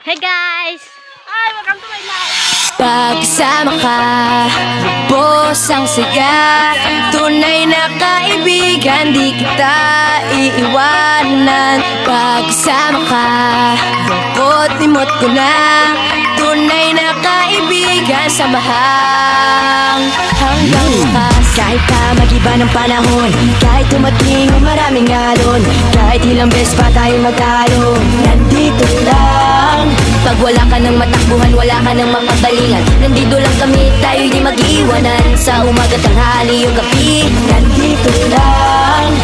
Hey guys! Hi! Welcome to my life! Pagkasama ka, boss ang saya. Tunay na kaibigan, di kita iiwanan. Pagkasama ka, lungkot-limot ko na. Tunay na kaibigan, samahang hanggang wakas. Kahit pa mag-iba ng panahon, kahit tumating ang maraming alon, kahit ilang beses pa tayo magtalo, nandito lang. Pag wala ka ng matakbuhan, wala ka ng mapagalingan, nandito lang kami, tayo di mag-iwanan. Sa umaga, tanghali, yung gabi, nandito lang.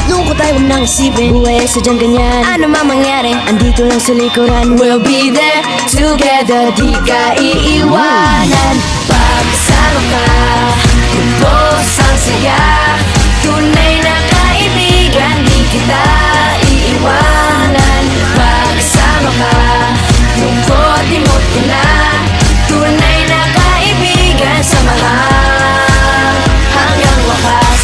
Lungkot tayo, huwag nang isipin, buhay sadyang ganyan. Ano mang mangyari, andito lang sa likuran. We'll be there together, di ka iiwanan. Pagkasama ka, lubos ang saya. Tunay na kaibigan, di kita iiwanan. Pagkasama ka, lungkot-limot ko na. Tunay na kaibigan, samahang hanggang wakas.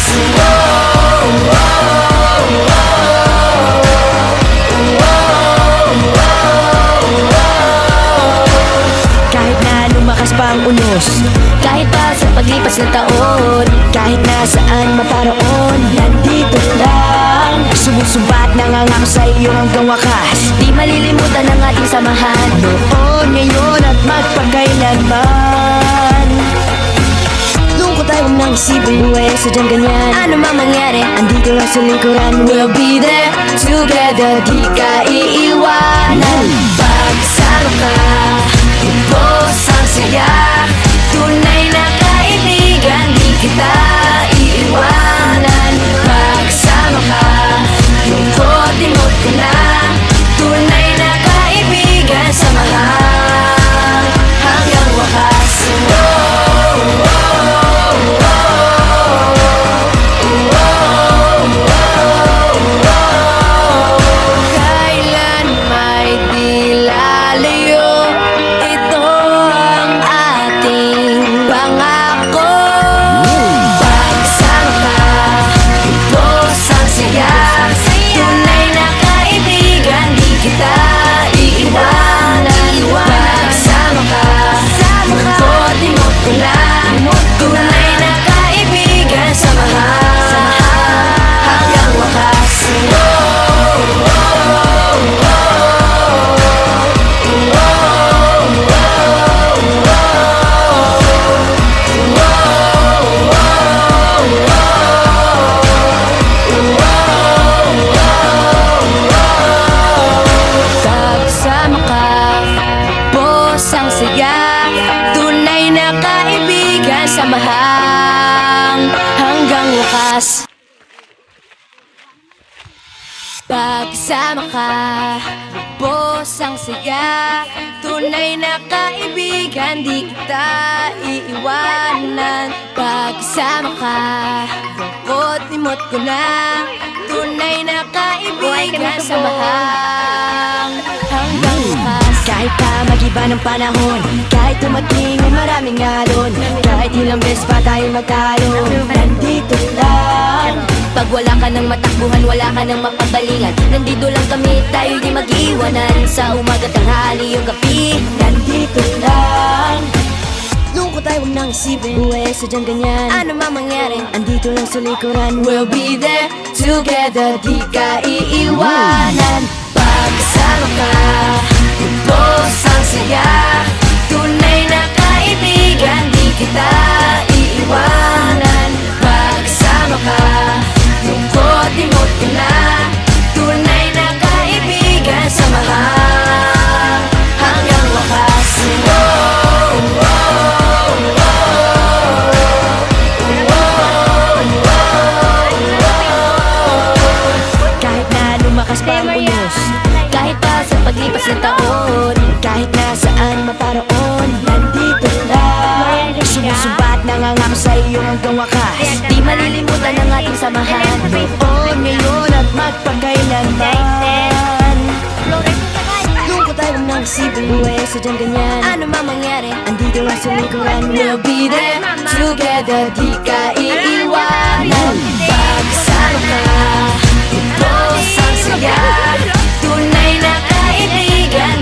Kahit na lumakas pa ang unos, kahit pa sa paglipas ng taon, kahit nasaan maparoon, nandito lang. Sumusumbat, nangangako sa iyo hanggang wakas. Di malilimutan ang ating samahan, noon, ngayon at magpakailanman. Lungkot tayo, huwag nang isipin, buhay sadyang ganyan. Ano mang mangyari, andito lang sa likuran. We'll be there together, di ka iiwanan. Pagkasama ka, lubos ang saya. Tunay na kaibigan, di kita iiwanan. Pagkasama ka, lungkot-limot ko na. Tunay na kaibigan, samahang hanggang wakas. Kailan may di lalayo, ito ang ating pangako. Pagkasama ka, lubos ang saya. Tunay na kaibigan, di kita iiwanan. Pagkasama ka, lungkot-limot ko na. Tunay na kaibigan, samahang hanggang wakas. Pagkasama ka, boss ang saya. Tunay na kaibigan, samahang hanggang wakas. Pagkasama ka, boss ang saya. Tunay na kaibigan, di kita iiwanan. Pagkasama ka, lungkot-limot ko na. Tunay na kaibigan, samahang hanggang wakas. Kahit pa mag-iba ng panahon, kahit tumating ang maraming alon, kahit ilang beses pa tayo magtalo, nandito lang. Pag wala ka ng matakbuhan, wala ka ng mapagalingan, nandito lang kami, tayo di mag-iwanan. Sa umaga, tanghali, yung gabi, nandito lang. Lungkot tayo, huwag nang isipin, buhay sadyang ganyan. Ano mang mangyari, andito lang sa likuran. We'll be there together, di ka iiwanan. Pagkasama ka, lubos ang saya. Tunay na kaibigan, di kita iiwanan. Pagkasama ka, lungkot-limot ko na. Tunay na kaibigan, samahang hanggang wakas. Kahit na lumakas pa ang unos, kahit pa sa paglipas ng taon, kahit nasaan maparoon, nandito lang. Sumusumbat, nangangako sa iyo hanggang wakas. Di malilimutan ang ating samahan, noon, ngayon at magpakailanman. Lungkot tayo, huwag nang isipin, buhay sadyang ganyan. Ano mang mangyari, andito lang sa likuran. We'll be there together, di ka iiwanan. Pagkasama ka, lubos ang saya. Tunay na kaibigan,